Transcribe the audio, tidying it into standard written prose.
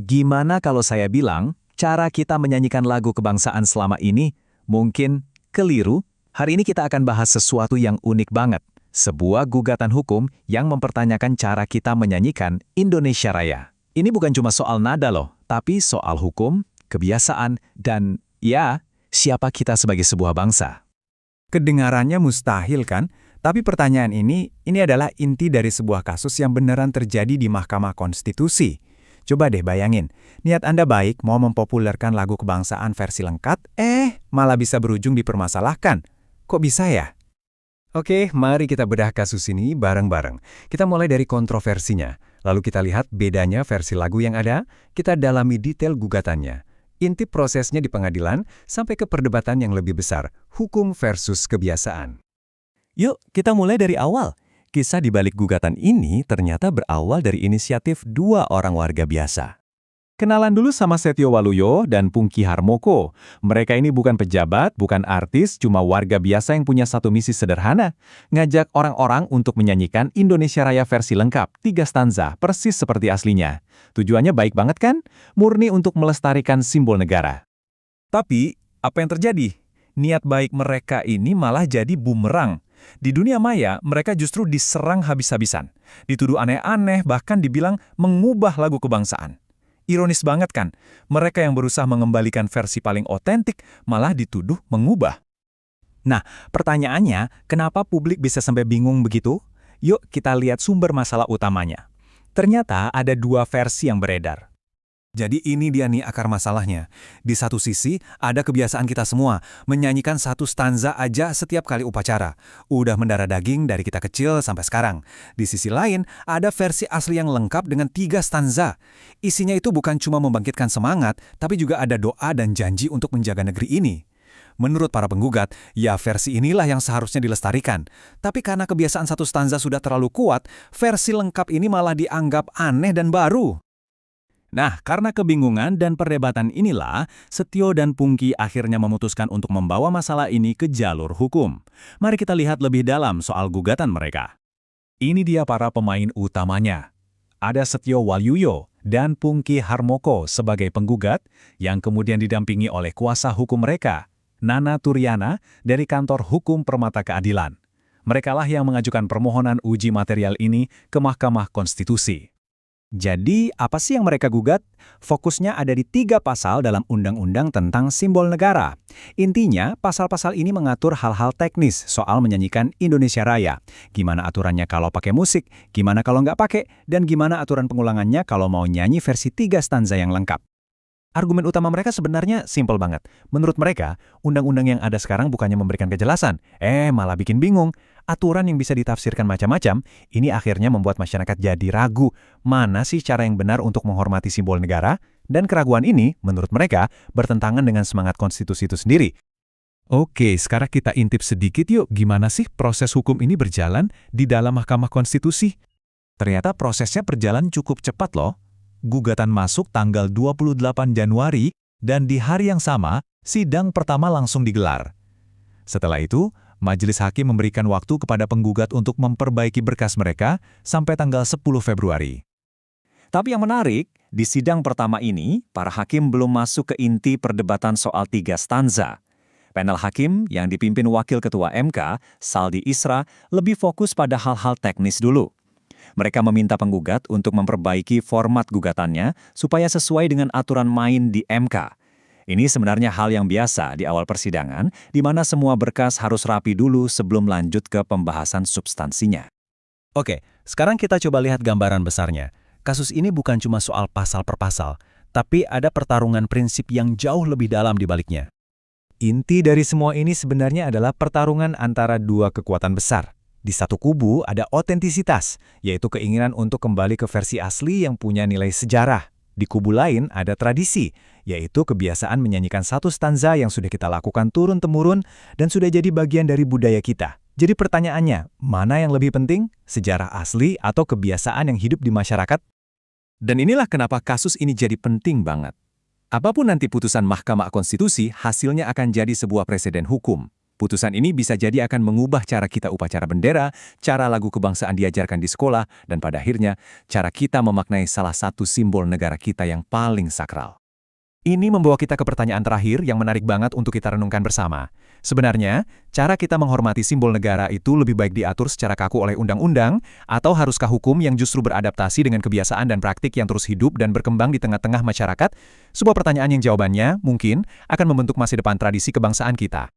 Gimana kalau saya bilang, cara kita menyanyikan lagu kebangsaan selama ini mungkin keliru? Hari ini kita akan bahas sesuatu yang unik banget. Sebuah gugatan hukum yang mempertanyakan cara kita menyanyikan Indonesia Raya. Ini bukan cuma soal nada loh, tapi soal hukum, kebiasaan, dan ya, siapa kita sebagai sebuah bangsa. Kedengarannya mustahil kan? Tapi pertanyaan ini adalah inti dari sebuah kasus yang beneran terjadi di Mahkamah Konstitusi. Coba deh bayangin, niat Anda baik mau mempopulerkan lagu kebangsaan versi lengkap, malah bisa berujung dipermasalahkan. Kok bisa ya? Oke, mari kita bedah kasus ini bareng-bareng. Kita mulai dari kontroversinya, lalu kita lihat bedanya versi lagu yang ada, kita dalami detail gugatannya. Intip prosesnya di pengadilan sampai ke perdebatan yang lebih besar, hukum versus kebiasaan. Yuk, kita mulai dari awal. Kisah di balik gugatan ini ternyata berawal dari inisiatif dua orang warga biasa. Kenalan dulu sama Setio Waluyo dan Pungki Harmoko. Mereka ini bukan pejabat, bukan artis, cuma warga biasa yang punya satu misi sederhana. Ngajak orang-orang untuk menyanyikan Indonesia Raya versi lengkap, 3 stanza, persis seperti aslinya. Tujuannya baik banget kan? Murni untuk melestarikan simbol negara. Tapi, apa yang terjadi? Niat baik mereka ini malah jadi bumerang. Di dunia maya, mereka justru diserang habis-habisan. Dituduh aneh-aneh, bahkan dibilang mengubah lagu kebangsaan. Ironis banget kan? Mereka yang berusaha mengembalikan versi paling otentik, malah dituduh mengubah. Nah, pertanyaannya, kenapa publik bisa sampai bingung begitu? Yuk kita lihat sumber masalah utamanya. Ternyata ada 2 versi yang beredar. Jadi ini dia nih akar masalahnya. Di satu sisi, ada kebiasaan kita semua, menyanyikan satu stanza aja setiap kali upacara. Udah mendarah daging dari kita kecil sampai sekarang. Di sisi lain, ada versi asli yang lengkap dengan 3 stanza. Isinya itu bukan cuma membangkitkan semangat, tapi juga ada doa dan janji untuk menjaga negeri ini. Menurut para penggugat, ya versi inilah yang seharusnya dilestarikan. Tapi karena kebiasaan satu stanza sudah terlalu kuat, versi lengkap ini malah dianggap aneh dan baru. Nah, karena kebingungan dan perdebatan inilah, Setio dan Pungki akhirnya memutuskan untuk membawa masalah ini ke jalur hukum. Mari kita lihat lebih dalam soal gugatan mereka. Ini dia para pemain utamanya. Ada Setio Waluyo dan Pungki Harmoko sebagai penggugat yang kemudian didampingi oleh kuasa hukum mereka, Nana Turyana dari Kantor Hukum Permata Keadilan. Merekalah yang mengajukan permohonan uji material ini ke Mahkamah Konstitusi. Jadi, apa sih yang mereka gugat? Fokusnya ada di 3 pasal dalam Undang-Undang tentang Simbol Negara. Intinya, pasal-pasal ini mengatur hal-hal teknis soal menyanyikan Indonesia Raya. Gimana aturannya kalau pakai musik, gimana kalau nggak pakai, dan gimana aturan pengulangannya kalau mau nyanyi versi 3 stanza yang lengkap. Argumen utama mereka sebenarnya simpel banget. Menurut mereka, undang-undang yang ada sekarang bukannya memberikan kejelasan, malah bikin bingung. Aturan yang bisa ditafsirkan macam-macam, ini akhirnya membuat masyarakat jadi ragu mana sih cara yang benar untuk menghormati simbol negara, dan keraguan ini, menurut mereka, bertentangan dengan semangat konstitusi itu sendiri. Oke, sekarang kita intip sedikit yuk gimana sih proses hukum ini berjalan di dalam Mahkamah Konstitusi. Ternyata prosesnya berjalan cukup cepat loh. Gugatan masuk tanggal 28 Januari dan di hari yang sama, sidang pertama langsung digelar. Setelah itu, Majelis Hakim memberikan waktu kepada penggugat untuk memperbaiki berkas mereka sampai tanggal 10 Februari. Tapi yang menarik, di sidang pertama ini, para hakim belum masuk ke inti perdebatan soal 3 stanza. Panel hakim yang dipimpin Wakil Ketua MK, Saldi Isra, lebih fokus pada hal-hal teknis dulu. Mereka meminta penggugat untuk memperbaiki format gugatannya supaya sesuai dengan aturan main di MK. Ini sebenarnya hal yang biasa di awal persidangan, di mana semua berkas harus rapi dulu sebelum lanjut ke pembahasan substansinya. Oke, sekarang kita coba lihat gambaran besarnya. Kasus ini bukan cuma soal pasal per pasal, tapi ada pertarungan prinsip yang jauh lebih dalam di baliknya. Inti dari semua ini sebenarnya adalah pertarungan antara 2 kekuatan besar. Di satu kubu ada otentisitas, yaitu keinginan untuk kembali ke versi asli yang punya nilai sejarah. Di kubu lain ada tradisi, yaitu kebiasaan menyanyikan satu stanza yang sudah kita lakukan turun-temurun dan sudah jadi bagian dari budaya kita. Jadi pertanyaannya, mana yang lebih penting? Sejarah asli atau kebiasaan yang hidup di masyarakat? Dan inilah kenapa kasus ini jadi penting banget. Apapun nanti putusan Mahkamah Konstitusi, hasilnya akan jadi sebuah presiden hukum. Putusan ini bisa jadi akan mengubah cara kita upacara bendera, cara lagu kebangsaan diajarkan di sekolah, dan pada akhirnya, cara kita memaknai salah satu simbol negara kita yang paling sakral. Ini membawa kita ke pertanyaan terakhir yang menarik banget untuk kita renungkan bersama. Sebenarnya, cara kita menghormati simbol negara itu lebih baik diatur secara kaku oleh undang-undang, atau haruskah hukum yang justru beradaptasi dengan kebiasaan dan praktik yang terus hidup dan berkembang di tengah-tengah masyarakat? Sebuah pertanyaan yang jawabannya, mungkin, akan membentuk masa depan tradisi kebangsaan kita.